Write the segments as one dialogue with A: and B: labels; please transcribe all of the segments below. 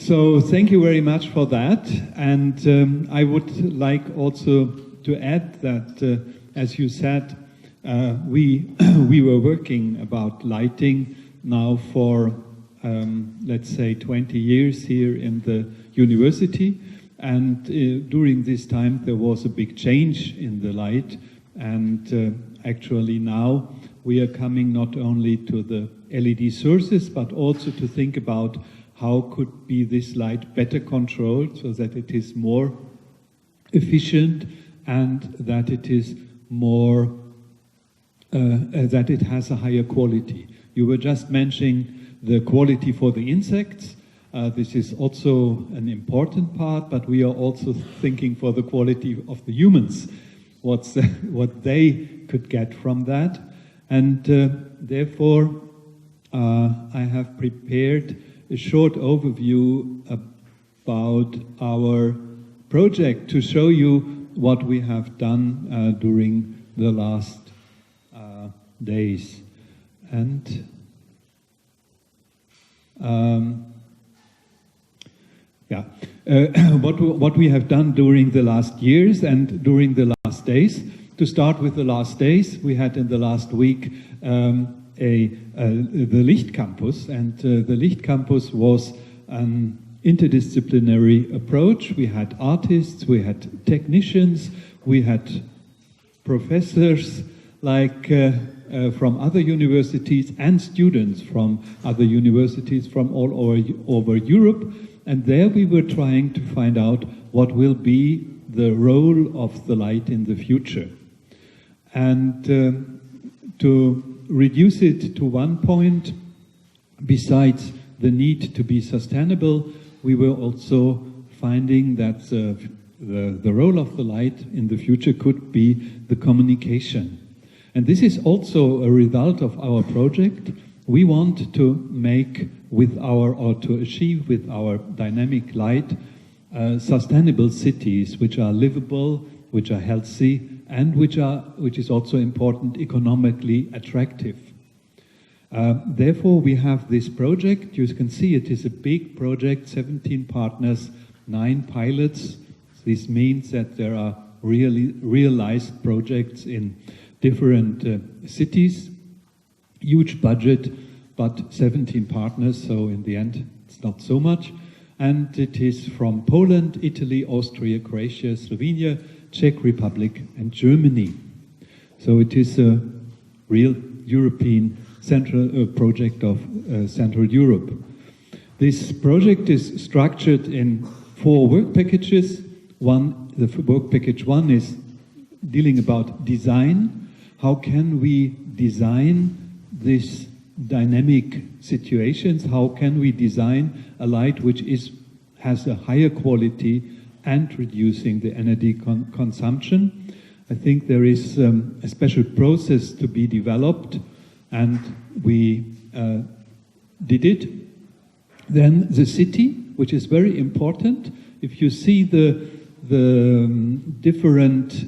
A: So thank you very much for that. And I would like also to add that, as you said, we were working about lighting now for, let's say, 20 years here in the university. And during this time there was a big change in the light, and actually now we are coming not only to the LED sources but also to think about how could be this light better controlled so that it is more efficient and that it is more that it has a higher quality. You were just mentioning the quality for the insects. This is also an important part, but we are also thinking for the quality of the humans, what they could get from that. And therefore, I have prepared a short overview about our project to show you what we have done during the last days. And what we have done during the last years and during the last days. To start with the last days, we had in the last week the Licht Campus, and the Licht Campus was an interdisciplinary approach. We had artists, we had technicians, we had professors like from other universities and students from other universities from all over Europe. And there we were trying to find out what will be the role of the light in the future. And to reduce it to one point, besides the need to be sustainable, we were also finding that the role of the light in the future could be the communication. And this is also a result of our project. We want to make with or to achieve with our dynamic light sustainable cities which are livable, which are healthy, and which is also important, economically attractive. Therefore, we have this project. You can see it is a big project, 17 partners, 9 pilots. This means that there are realized projects in different cities, huge budget, but 17 partners, so in the end it's not so much. And it is from Poland, Italy, Austria, Croatia, Slovenia, Czech Republic and Germany. So it is a real European central project of Central Europe. This project is structured in 4 work packages. The work package 1 is dealing about design. How can we design these dynamic situations? How can we design a light which has a higher quality and reducing the energy consumption? I think there is a special process to be developed, and we did it. Then the city, which is very important. If you see the different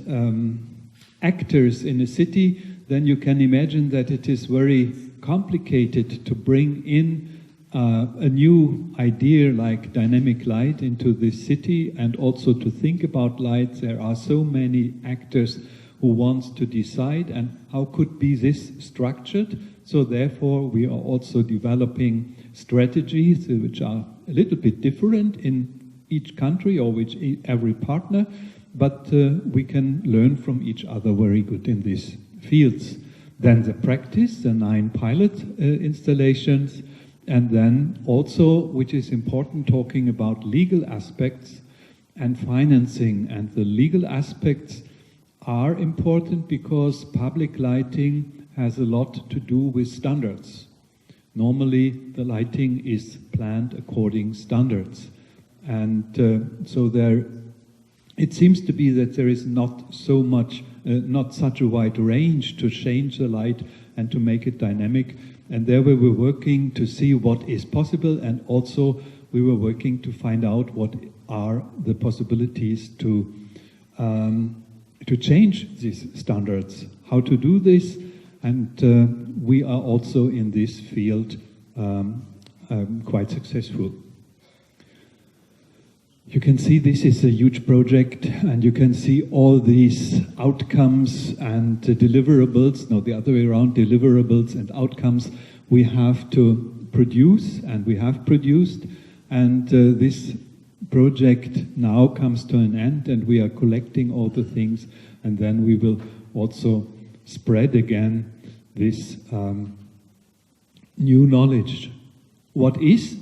A: actors in a city, then you can imagine that it is very complicated to bring in a new idea like dynamic light into this city, and also to think about lights. There are so many actors who want to decide, and how could be this structured. So therefore we are also developing strategies which are a little bit different in each country or which every partner, but we can learn from each other very good in these fields. Then the practice, the 9 pilot installations, and then also, which is important, talking about legal aspects and financing. And the legal aspects are important because public lighting has a lot to do with standards. Normally the lighting is planned according standards. And so it seems to be that there is not so much, not such a wide range to change the light and to make it dynamic. And there we were working to see what is possible, and also we were working to find out what are the possibilities to change these standards, how to do this, and we are also in this field quite successful. You can see this is a huge project, and you can see all these outcomes and deliverables, no, the other way around, deliverables and outcomes we have to produce, and we have produced, and this project now comes to an end, and we are collecting all the things, and then we will also spread again this new knowledge. What is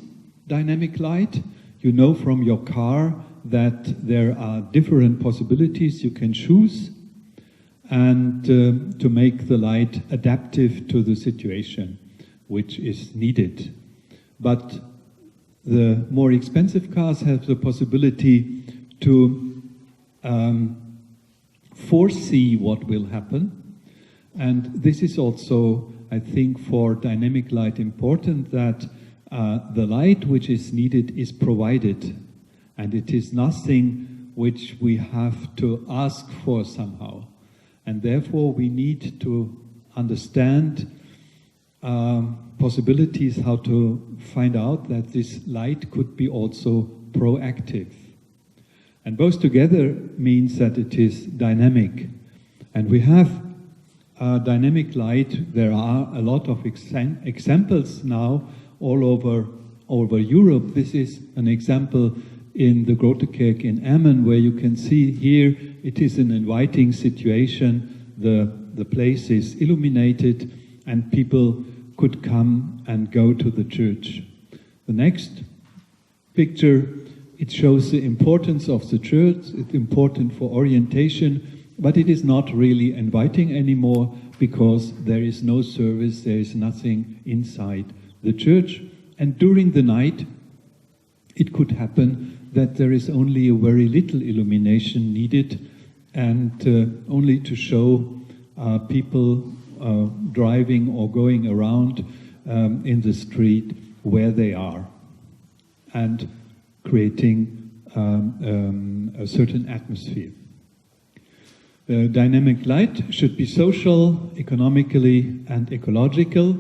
A: dynamic light? You know from your car that there are different possibilities you can choose, and to make the light adaptive to the situation which is needed. But the more expensive cars have the possibility to foresee what will happen. And this is also, I think, for dynamic light important, that the light which is needed is provided, and it is nothing which we have to ask for somehow. And therefore we need to understand possibilities how to find out that this light could be also proactive. And both together means that it is dynamic. And we have dynamic light. There are a lot of examples now all over Europe. This is an example in the Grotekerk in Emmen, where you can see here it is an inviting situation. The place is illuminated and people could come and go to the church. The next picture, it shows the importance of the church. It's important for orientation, but it is not really inviting anymore because there is no service, there is nothing inside the church. And during the night, it could happen that there is only a very little illumination needed, and only to show people driving or going around in the street where they are, and creating a certain atmosphere. Dynamic light should be social, economically and ecological,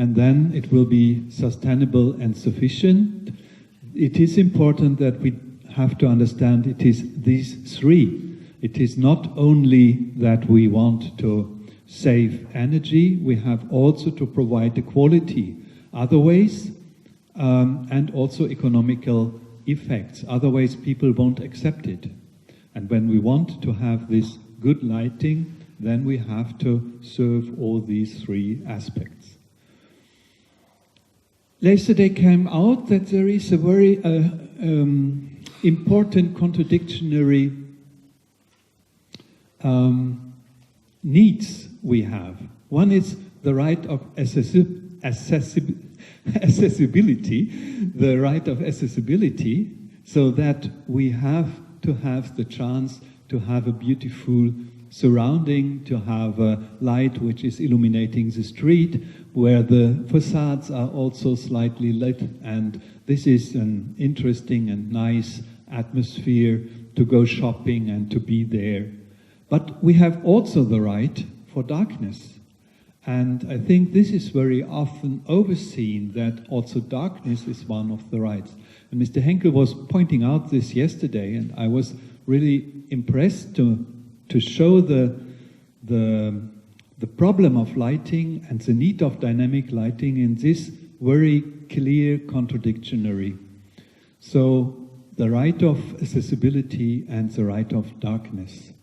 A: and then it will be sustainable and sufficient. It is important that we have to understand it is these three. It is not only that we want to save energy, we have also to provide the quality, other ways, and also economical effects. Otherwise people won't accept it. And when we want to have this good lighting, then we have to serve all these three aspects. Yesterday came out that there is a very important contradictory needs we have. One is the right of accessibility, the right of accessibility, so that we have to have the chance to have a beautiful surrounding, to have a light which is illuminating the street, where the facades are also slightly lit, and this is an interesting and nice atmosphere to go shopping and to be there. But we have also the right for darkness. And I think this is very often overseen, that also darkness is one of the rights. And Mr. Henkel was pointing out this yesterday, and I was really impressed to show the problem of lighting and the need of dynamic lighting in this very clear contradictory. So the right of accessibility and the right of darkness.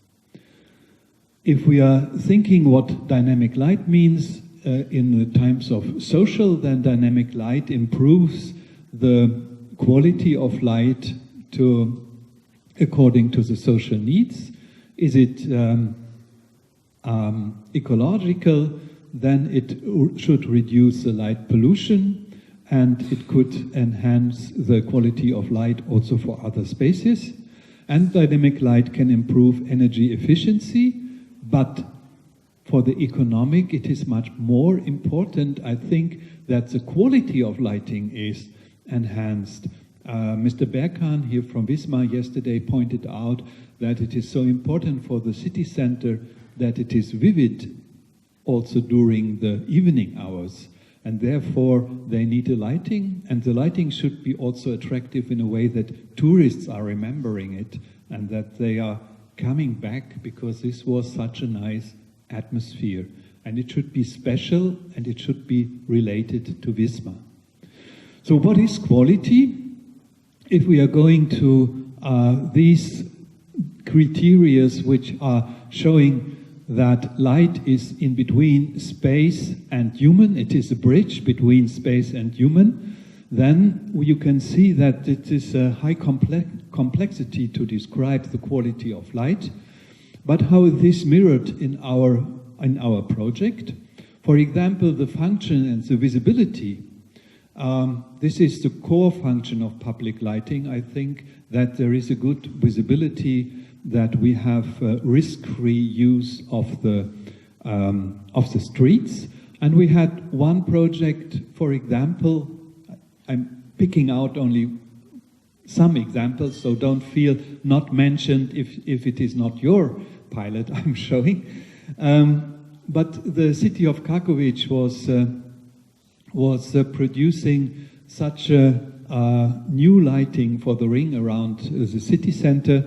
A: If we are thinking what dynamic light means in the times of social, then dynamic light improves the quality of light according to the social needs. Is it ecological? Then it should reduce the light pollution, and it could enhance the quality of light also for other spaces. And dynamic light can improve energy efficiency, but for the economic it is much more important, I think, that the quality of lighting is enhanced. Mr. Berghahn here from Wismar yesterday pointed out that it is so important for the city center that it is vivid also during the evening hours. and therefore they need a lighting, and the lighting should be also attractive in a way that tourists are remembering it and that they are coming back because this was such a nice atmosphere. And it should be special and it should be related to Wismar. So what is quality? If we are going to these criteria which are showing that light is in between space and human, it is a bridge between space and human, then you can see that it is a high complexity to describe the quality of light, but how this mirrored in our project. For example, the function and the visibility. This is the core function of public lighting. I think that there is a good visibility, that we have risk-free use of the streets. And we had one project, for example, I'm picking out only some examples, so don't feel not mentioned if it is not your pilot I'm showing. But the city of CAKOVEC was producing such a new lighting for the ring around the city center,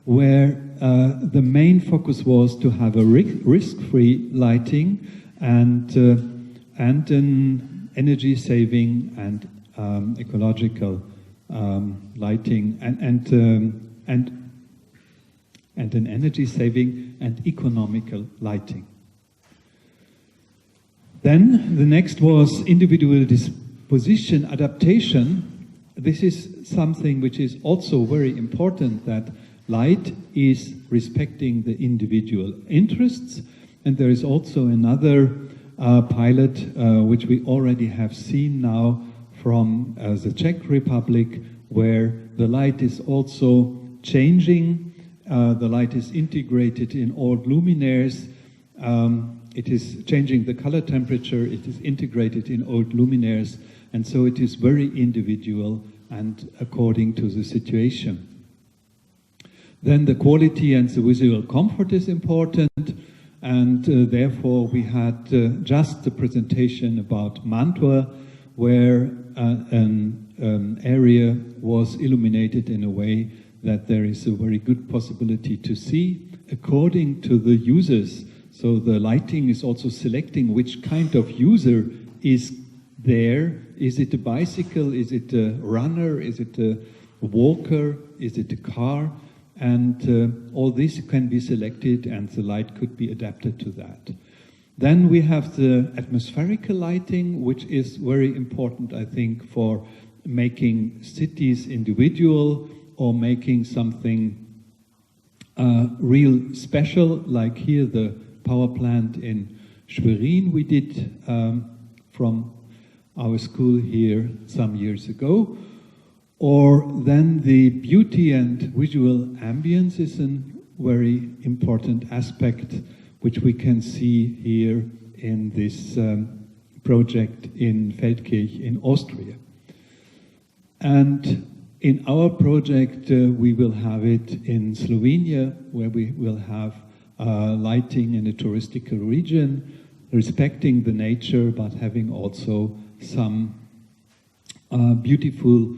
A: where the main focus was to have a risk-free lighting and an energy saving and ecological lighting and an energy saving and economical lighting. Then the next was individual disposition adaptation. This is something which is also very important, that light is respecting the individual interests. And there is also another pilot which we already have seen now from the Czech Republic, where the light is also changing. The light is integrated in old luminaires. It is changing the color temperature, it is integrated in old luminaires, and so it is very individual and according to the situation. Then the quality and the visual comfort is important, and therefore we had just a presentation about Mantua, where an area was illuminated in a way that there is a very good possibility to see according to the users. So the lighting is also selecting which kind of user is there. Is it a bicycle? Is it a runner? Is it a walker? Is it a car? And all this can be selected and the light could be adapted to that. Then we have the atmospherical lighting, which is very important, I think, for making cities individual or making something real special, like here the power plant in SCHWERIN we did from our school here some years ago. Or then the beauty and visual ambience is a very important aspect, which we can see here in this project in Feldkirch in Austria. And in our project, we will have it in Slovenia, where we will have lighting in a touristical region, respecting the nature, but having also some beautiful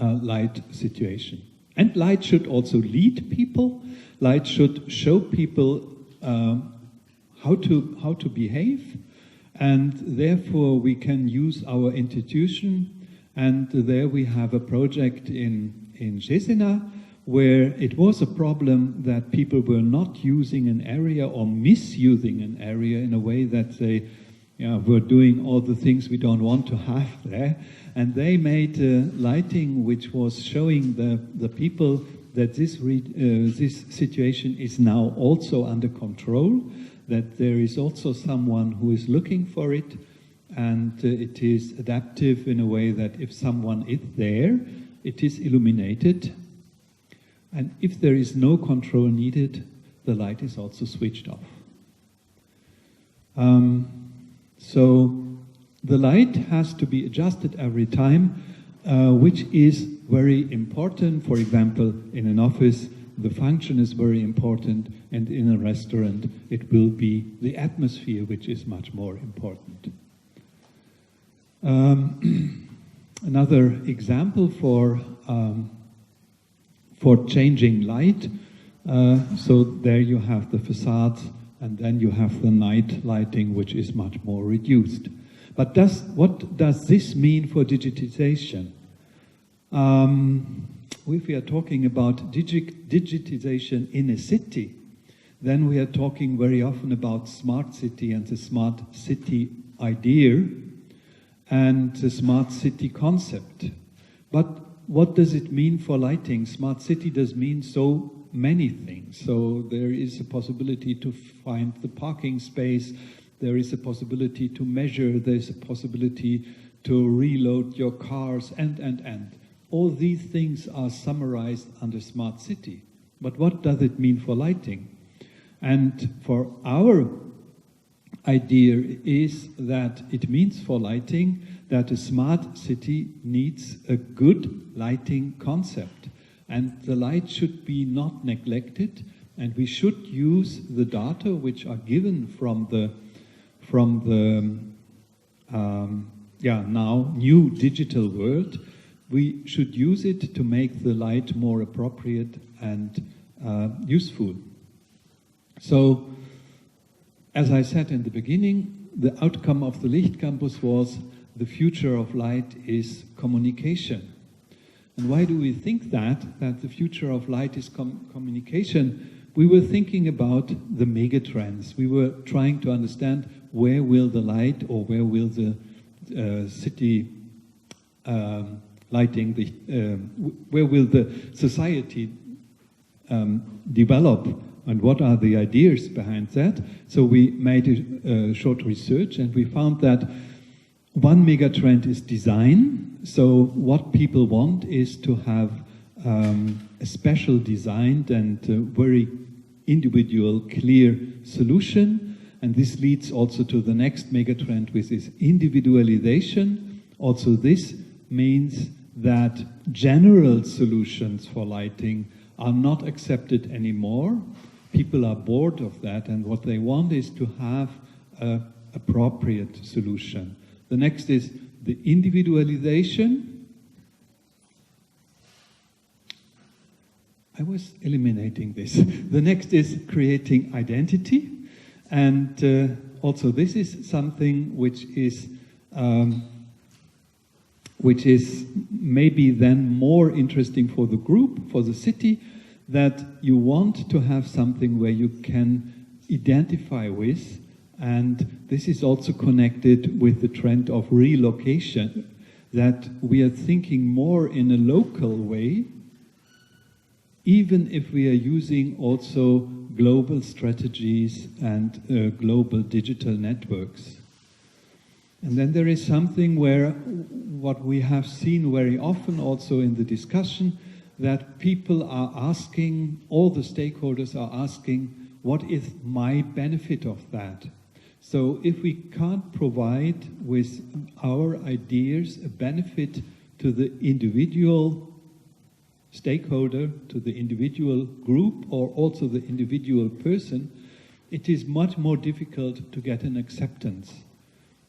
A: light situation. And light should also lead people. Light should show people how to behave, and therefore we can use our institution. And there we have a project in CESENA, where it was a problem that people were not using an area or misusing an area in a way that they were doing all the things we don't want to have there. And they made lighting which was showing the people that this situation is now also under control, that there is also someone who is looking for it, and it is adaptive in a way that if someone is there, it is illuminated. And if there is no control needed, the light is also switched off. So the light has to be adjusted every time, which is very important. For example, in an office, the function is very important, and in a restaurant, it will be the atmosphere which is much more important. Another example for changing light. So there you have the facade, and then you have the night lighting, which is much more reduced. But what does this mean for digitization? If we are talking about digitization in a city, then we are talking very often about smart city and the smart city idea and the smart city concept. But what does it mean for lighting? Smart city does mean so many things. So there is a possibility to find the parking space, there is a possibility to measure, there's a possibility to reload your cars, and. All these things are summarized under smart city. But what does it mean for lighting? And for our idea is that it means for lighting that a smart city needs a good lighting concept. And the light should be not neglected, and we should use the data which are given from the now new digital world. We should use it to make the light more appropriate and useful. So, as I said in the beginning, the outcome of the Licht Campus was the future of light is communication. And why do we think that the future of light is communication? We were thinking about the megatrends. We were trying to understand where will the light or where will the city lighting, where will the society develop, and what are the ideas behind that? So we made a short research, and we found that one megatrend is design. So what people want is to have a special designed and very individual, clear solution. And this leads also to the next megatrend, which is individualization. Also this means that general solutions for lighting are not accepted anymore. People are bored of that, and what they want is to have an appropriate solution. The next is the individualization. I was eliminating this. The next is creating identity, and also this is something which is maybe then more interesting for the group, for the city, that you want to have something where you can identify with, and this is also connected with the trend of relocation, that we are thinking more in a local way, even if we are using also global strategies and global digital networks. And then there is something where what we have seen very often also in the discussion, that people are asking, all the stakeholders are asking, what is my benefit of that? So if we can't provide with our ideas a benefit to the individual stakeholder, to the individual group, or also the individual person, it is much more difficult to get an acceptance.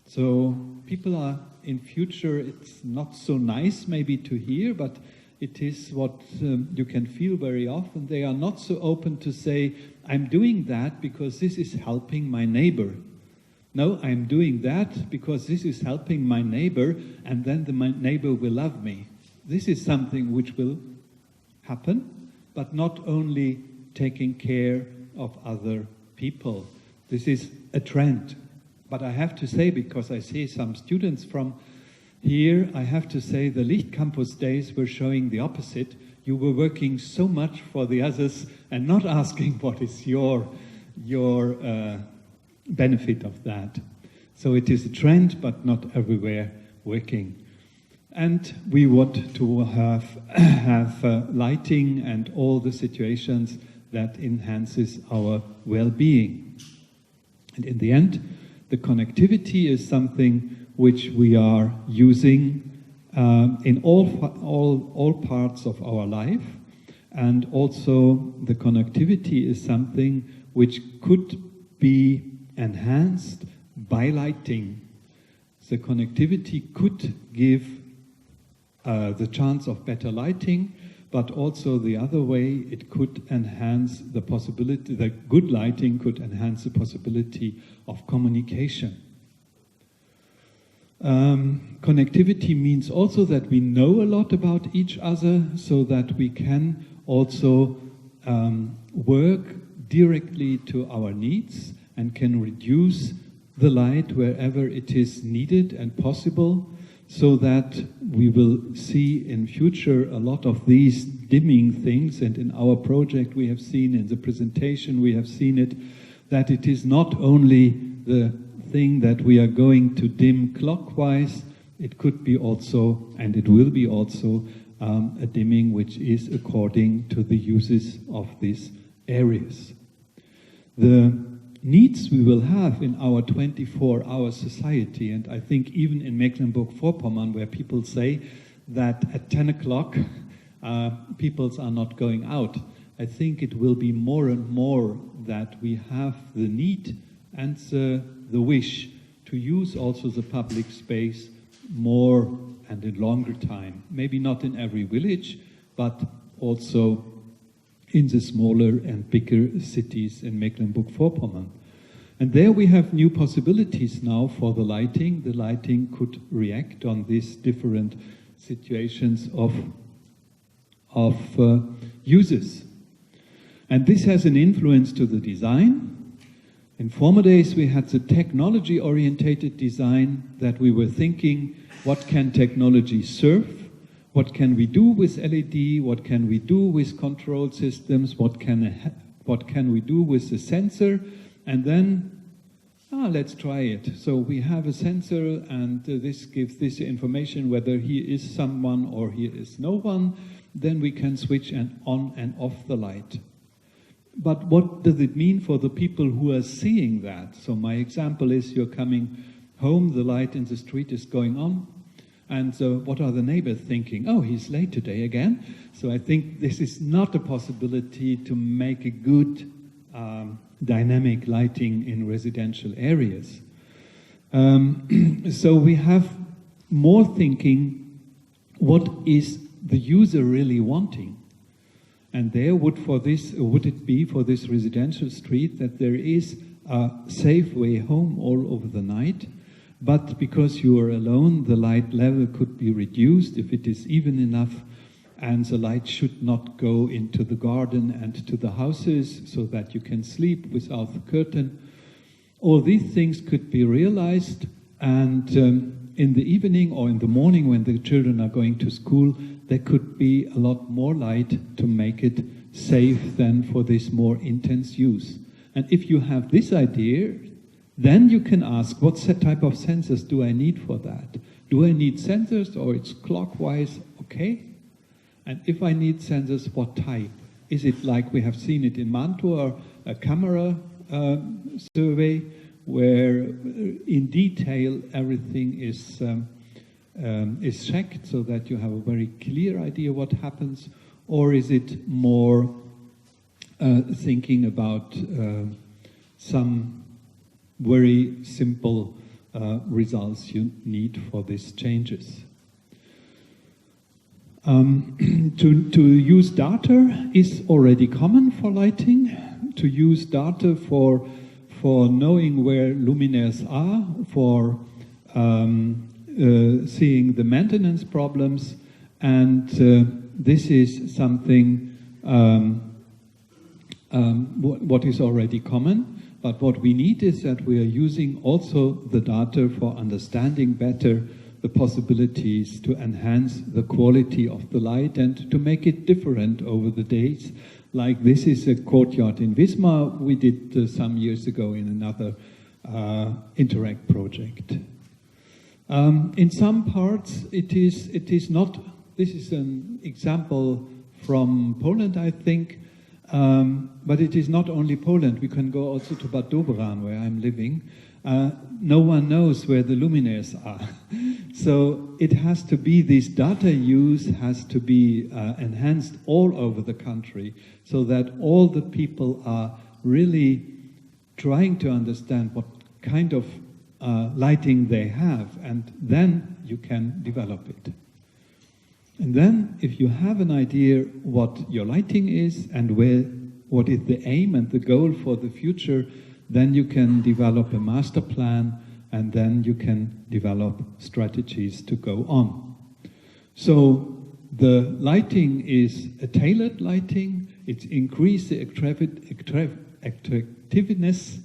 A: So people are, in future, it's not so nice maybe to hear, but it is what you can feel very often. They are not so open to say, I'm doing that because this is helping my neighbor. No, I'm doing that because this is helping my neighbor, and then my neighbor will love me. This is something which will happen, but not only taking care of other people. This is a trend. But I have to say, because I see some students from here, I have to say the Licht Campus days were showing the opposite. You were working so much for the others and not asking what is your benefit of that. So it is a trend, but not everywhere working. And we want to have lighting and all the situations that enhances our well-being. And in the end, the connectivity is something which we are using in all parts of our life, and also the connectivity is something which could be enhanced by lighting. The connectivity could give the chance of better lighting, but also the other way, it could enhance the possibility, the good lighting could enhance the possibility of communication. Connectivity means also that we know a lot about each other, so that we can also work directly to our needs and can reduce the light wherever it is needed and possible, so that we will see in future a lot of these dimming things. And in our project we have seen, in the presentation we have seen it, that it is not only the thing that we are going to dim clockwise, it could be also, and it will be also, a dimming which is according to the uses of these areas. The needs we will have in our 24-hour society, and I think even in Mecklenburg-Vorpommern, where people say that at 10 o'clock people are not going out, I think it will be more and more that we have the need and the wish to use also the public space more and in longer time. Maybe not in every village, but also in the smaller and bigger cities in Mecklenburg-Vorpommern. And there we have new possibilities now for the lighting. The lighting could react on these different situations of uses. And this has an influence to the design. In former days we had the technology-orientated design, that we were thinking, what can technology serve? What can we do with LED? What can we do with control systems? What can we do with the sensor? And then, let's try it. So we have a sensor, and this gives this information whether he is someone or he is no one. Then we can switch on and off the light. But what does it mean for the people who are seeing that? So my example is, you're coming home, the light in the street is going on, and so what are the neighbors thinking? Oh, he's late today again. So I think this is not a possibility to make a good dynamic lighting in residential areas. So we have more thinking, what is the user really wanting? And there would it be for this residential street that there is a safe way home all over the night, but because you are alone, the light level could be reduced if it is even enough, and the light should not go into the garden and to the houses, so that you can sleep without the curtain. All these things could be realized, and in the evening or in the morning when the children are going to school, there could be a lot more light to make it safe than for this more intense use. And if you have this idea, then you can ask, what type of sensors do I need for that? Do I need sensors, or it's clockwise? Okay. And if I need sensors, what type? Is it like we have seen it in Mantua, a camera survey, where in detail everything is checked so that you have a very clear idea what happens? Or is it more thinking about some very simple results you need for these changes? To use data is already common for lighting. To use data for knowing where luminaires are, for seeing the maintenance problems, and this is something what is already common. But what we need is that we are using also the data for understanding better the possibilities to enhance the quality of the light and to make it different over the days. Like this is a courtyard in Wismar we did some years ago in another Interact project. In some parts it is not, this is an example from Poland I think, but it is not only Poland. We can go also to Bad Doberan, where I'm living. No one knows where the luminaires are. So it has to be, this data use has to be enhanced all over the country, so that all the people are really trying to understand what kind of lighting they have, and then you can develop it. And then, if you have an idea what your lighting is and what is the aim and the goal for the future, then you can develop a master plan, and then you can develop strategies to go on. So the lighting is a tailored lighting. It increases the attractiveness,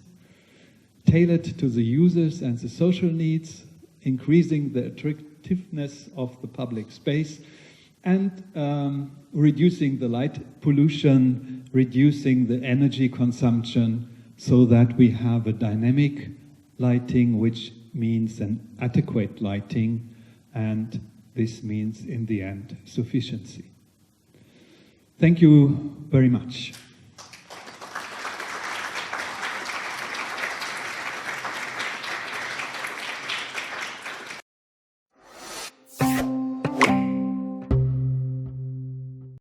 A: tailored to the users and the social needs, increasing the attractiveness of the public space, and reducing the light pollution, reducing the energy consumption, so that we have a dynamic lighting, which means an adequate lighting, and this means, in the end, sufficiency. Thank you very much.